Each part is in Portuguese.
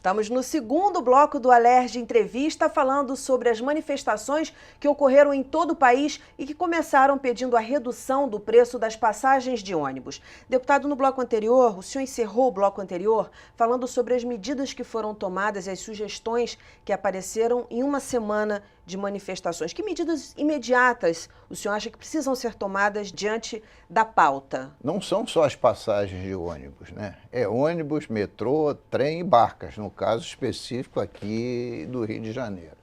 Estamos no segundo bloco do Alerj Entrevista, falando sobre as manifestações que ocorreram em todo o país e que começaram pedindo a redução do preço das passagens de ônibus. Deputado, no bloco anterior, o senhor encerrou o bloco anterior falando sobre as medidas que foram tomadas e as sugestões que apareceram em uma semana de manifestações. Que medidas imediatas o senhor acha que precisam ser tomadas diante da pauta? Não são só as passagens de ônibus, né? É ônibus, metrô, trem e barcas, no caso específico aqui do Rio de Janeiro.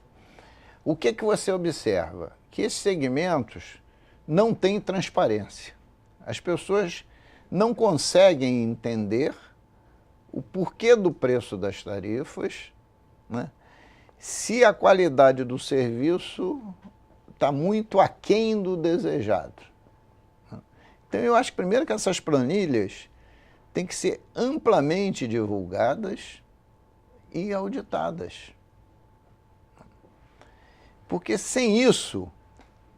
O que você observa? Que esses segmentos não têm transparência. As pessoas não conseguem entender o porquê do preço das tarifas, né? Se a qualidade do serviço está muito aquém do desejado. Então, eu acho, primeiro, que essas planilhas têm que ser amplamente divulgadas e auditadas. Porque, sem isso,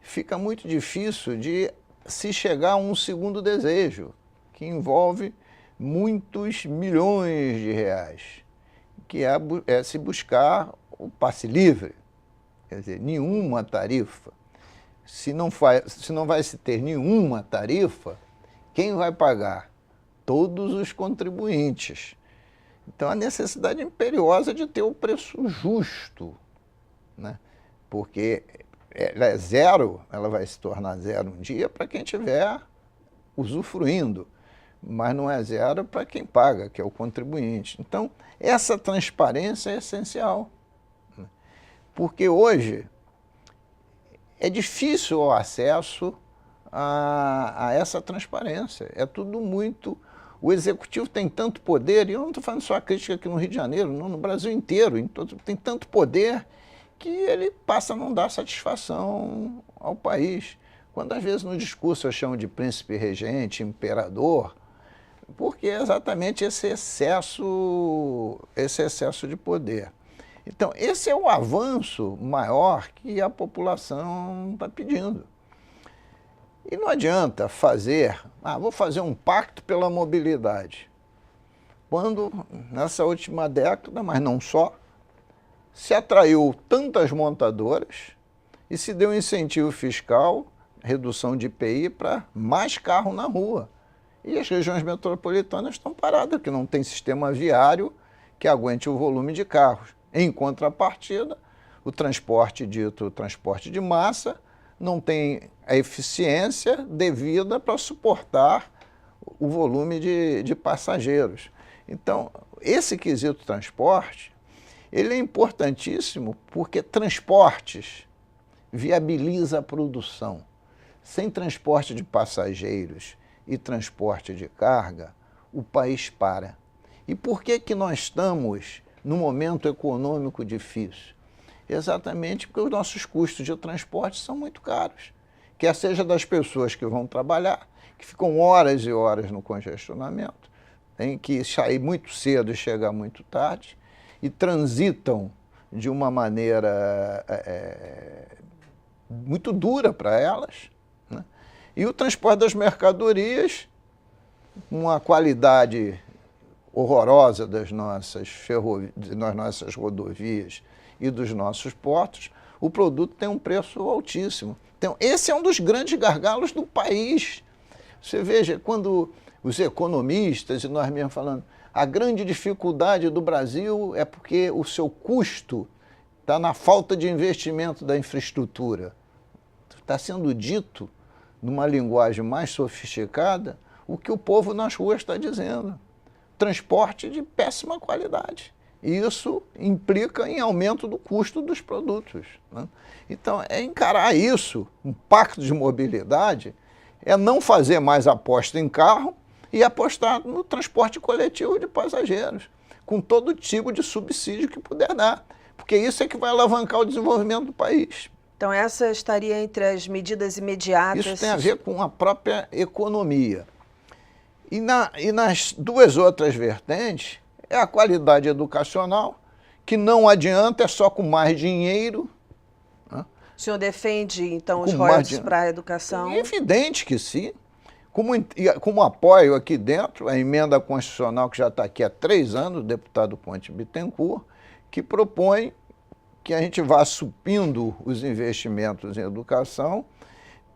fica muito difícil de se chegar a um segundo desejo, que envolve muitos milhões de reais, que é se buscar o passe livre, quer dizer, nenhuma tarifa. Se não vai se ter nenhuma tarifa, quem vai pagar? Todos os contribuintes. Então, a necessidade imperiosa de ter o preço justo, né? Porque ela é zero, ela vai se tornar zero um dia para quem estiver usufruindo, mas não é zero para quem paga, que é o contribuinte. Então, essa transparência é essencial, né? Porque hoje é difícil o acesso a essa transparência. É tudo muito... O executivo tem tanto poder, e eu não estou falando só a crítica aqui no Rio de Janeiro, não, no Brasil inteiro, tem tanto poder que ele passa a não dar satisfação ao país. Quando às vezes no discurso eu chamo de príncipe regente, imperador, porque é exatamente esse excesso de poder. Então, esse é o avanço maior que a população está pedindo. E não adianta vou fazer um pacto pela mobilidade. Quando, nessa última década, mas não só, se atraiu tantas montadoras e se deu incentivo fiscal, redução de IPI para mais carro na rua. E as regiões metropolitanas estão paradas, porque não tem sistema viário que aguente o volume de carros. Em contrapartida, o transporte dito transporte de massa não tem a eficiência devida para suportar o volume de passageiros. Então, esse quesito transporte, ele é importantíssimo porque transportes viabiliza a produção. Sem transporte de passageiros e transporte de carga, o país para. E por que nós estamos num momento econômico difícil? Exatamente porque os nossos custos de transporte são muito caros. Quer seja das pessoas que vão trabalhar, que ficam horas e horas no congestionamento, tem que sair muito cedo e chegar muito tarde, e transitam de uma maneira muito dura para elas, né? E o transporte das mercadorias, uma qualidade horrorosa das nossas rodovias e dos nossos portos, o produto tem um preço altíssimo. Então, esse é um dos grandes gargalos do país. Você veja, quando os economistas, e nós mesmos falando, a grande dificuldade do Brasil é porque o seu custo está na falta de investimento da infraestrutura. Está sendo dito, numa linguagem mais sofisticada, o que o povo nas ruas está dizendo. Transporte de péssima qualidade. E isso implica em aumento do custo dos produtos, né? Então, é encarar isso, um pacto de mobilidade, é não fazer mais aposta em carro e apostar no transporte coletivo de passageiros, com todo tipo de subsídio que puder dar, porque isso é que vai alavancar o desenvolvimento do país. Então, essa estaria entre as medidas imediatas. Isso tem a ver com a própria economia. E nas duas outras vertentes, é a qualidade educacional, que não adianta, é só com mais dinheiro. O senhor defende, então, os royalties para a educação? É evidente que sim. Como apoio aqui dentro, a emenda constitucional que já está aqui há 3 anos, o deputado Ponte Bittencourt, que propõe que a gente vá subindo os investimentos em educação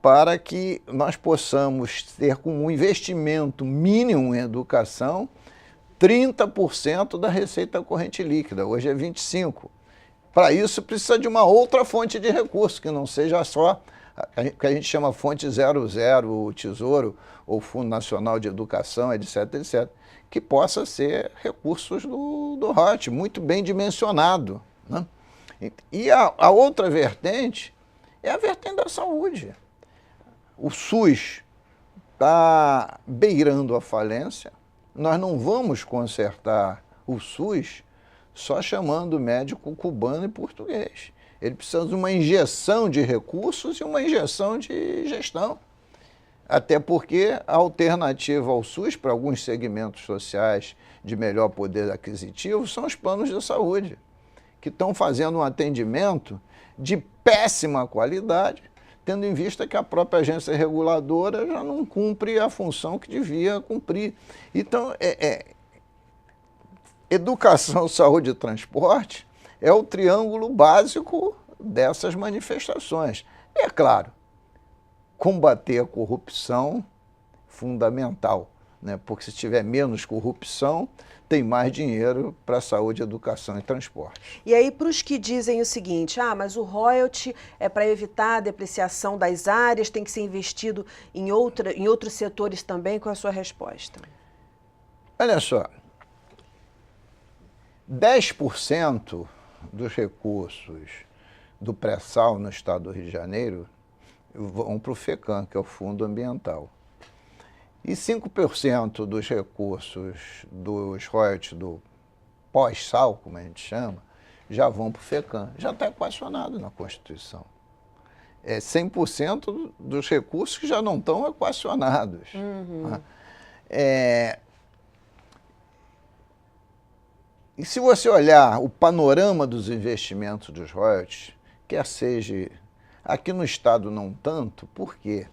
para que nós possamos ter como investimento mínimo em educação 30% da receita corrente líquida, hoje é 25%. Para isso precisa de uma outra fonte de recurso, que não seja só que a gente chama fonte 00, o Tesouro, ou Fundo Nacional de Educação, etc., etc., que possa ser recursos do ROT, muito bem dimensionado, né? E a outra vertente é a vertente da saúde. O SUS está beirando a falência, nós não vamos consertar o SUS só chamando médico cubano e português. Ele precisa de uma injeção de recursos e uma injeção de gestão. Até porque a alternativa ao SUS para alguns segmentos sociais de melhor poder aquisitivo são os planos de saúde, que estão fazendo um atendimento de péssima qualidade, tendo em vista que a própria agência reguladora já não cumpre a função que devia cumprir. Então, educação, saúde e transporte é o triângulo básico dessas manifestações. E é claro, combater a corrupção, fundamental, né? Porque se tiver menos corrupção, tem mais dinheiro para saúde, educação e transporte. E aí, para os que dizem o seguinte, mas o royalty é para evitar a depreciação das áreas, tem que ser investido em outros setores também, qual é a sua resposta? Olha só, 10% dos recursos do pré-sal no estado do Rio de Janeiro vão para o FECAM, que é o Fundo Ambiental. E 5% dos recursos dos royalties do pós-sal, como a gente chama, já vão para o FECAM. Já está equacionado na Constituição. É 100% dos recursos que já não estão equacionados. Uhum. E se você olhar o panorama dos investimentos dos royalties, quer seja aqui no estado não tanto, por quê?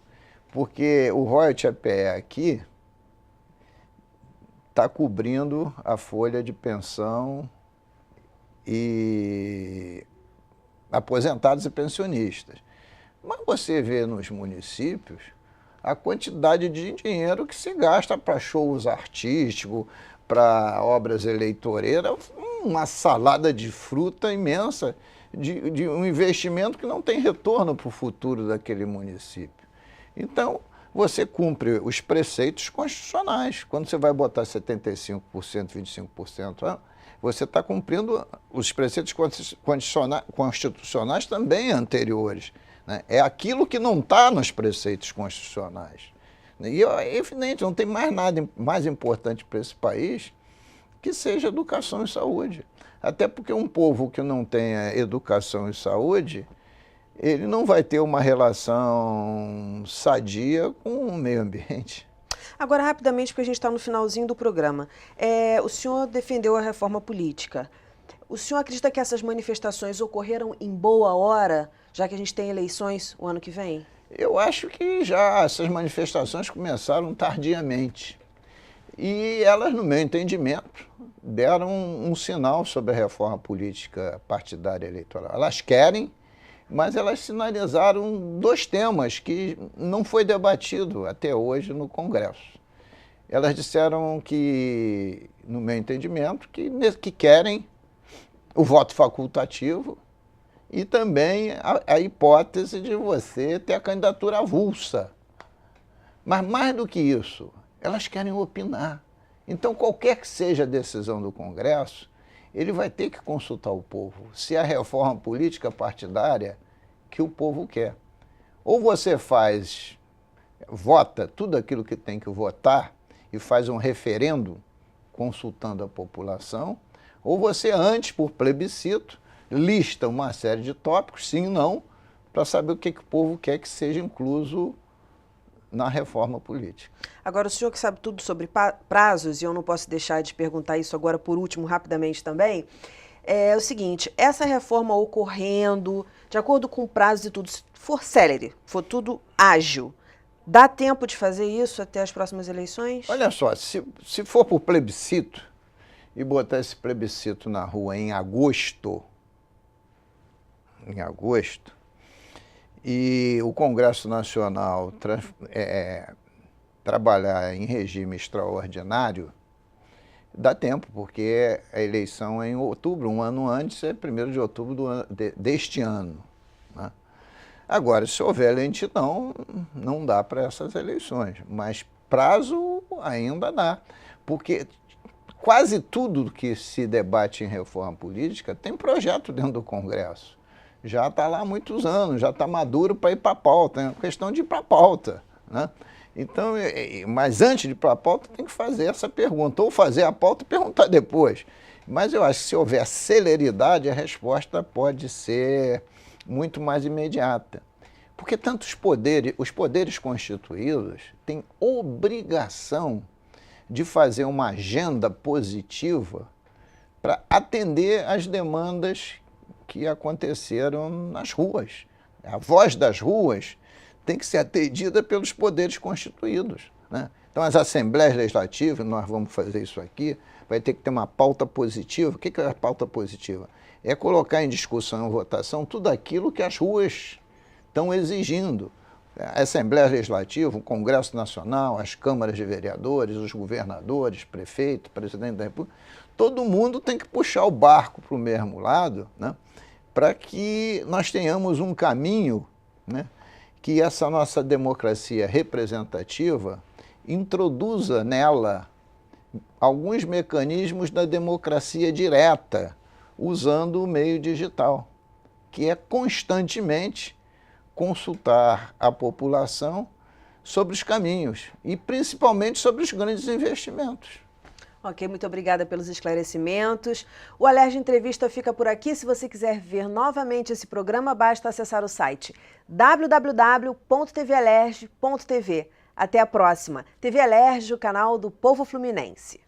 Porque o royalty APE aqui está cobrindo a folha de pensão e aposentados e pensionistas. Mas você vê nos municípios a quantidade de dinheiro que se gasta para shows artísticos, para obras eleitoreiras, uma salada de fruta imensa, de um investimento que não tem retorno para o futuro daquele município. Então, você cumpre os preceitos constitucionais. Quando você vai botar 75%, 25%, você está cumprindo os preceitos constitucionais também anteriores, né? É aquilo que não está nos preceitos constitucionais. E é evidente, não tem mais nada mais importante para esse país que seja educação e saúde. Até porque um povo que não tenha educação e saúde, ele não vai ter uma relação sadia com o meio ambiente. Agora, rapidamente, porque a gente está no finalzinho do programa. O senhor defendeu a reforma política. O senhor acredita que essas manifestações ocorreram em boa hora, já que a gente tem eleições o ano que vem? Eu acho que já essas manifestações começaram tardiamente. E elas, no meu entendimento, deram um sinal sobre a reforma política partidária eleitoral. Elas querem, mas elas sinalizaram 2 temas que não foi debatido até hoje no Congresso. Elas disseram que, no meu entendimento, que querem o voto facultativo e também a hipótese de você ter a candidatura avulsa. Mas mais do que isso, elas querem opinar. Então, qualquer que seja a decisão do Congresso, ele vai ter que consultar o povo, se é a reforma política partidária que o povo quer. Ou você vota tudo aquilo que tem que votar e faz um referendo consultando a população, ou você, antes, por plebiscito, lista uma série de tópicos, sim e não, para saber o que o povo quer que seja incluso na reforma política. Agora, o senhor que sabe tudo sobre prazos, e eu não posso deixar de perguntar isso agora por último, rapidamente também, é o seguinte, essa reforma ocorrendo, de acordo com prazos e tudo, se for célere, for tudo ágil, Dá tempo de fazer isso até as próximas eleições? Olha só, se for por plebiscito e botar esse plebiscito na rua em agosto, e o Congresso Nacional trabalhar em regime extraordinário, dá tempo, porque a eleição é em outubro, um ano antes, é 1º de outubro deste ano, né? Agora, se houver lentidão, não dá para essas eleições, mas prazo ainda dá, porque quase tudo que se debate em reforma política tem projeto dentro do Congresso. Já está lá há muitos anos, já está maduro para ir para a pauta, é uma questão de ir para a pauta, né? Então, mas antes de ir para a pauta, tem que fazer essa pergunta, ou fazer a pauta e perguntar depois. Mas eu acho que se houver celeridade, a resposta pode ser muito mais imediata. Porque tanto os poderes constituídos têm obrigação de fazer uma agenda positiva para atender às demandas que aconteceram nas ruas. A voz das ruas tem que ser atendida pelos poderes constituídos, né? Então, as assembleias legislativas, nós vamos fazer isso aqui, vai ter que ter uma pauta positiva. O que é a pauta positiva? É colocar em discussão e votação tudo aquilo que as ruas estão exigindo. A Assembleia Legislativa, o Congresso Nacional, as câmaras de vereadores, os governadores, prefeito, presidente da República, todo mundo tem que puxar o barco para o mesmo lado, né, para que nós tenhamos um caminho, né, que essa nossa democracia representativa introduza nela alguns mecanismos da democracia direta, usando o meio digital, que é constantemente consultar a população sobre os caminhos e principalmente sobre os grandes investimentos. Ok, muito obrigada pelos esclarecimentos. O Alerj Entrevista fica por aqui. Se você quiser ver novamente esse programa, basta acessar o site www.tvalerj.tv. Até a próxima. TV Alerj, o canal do povo fluminense.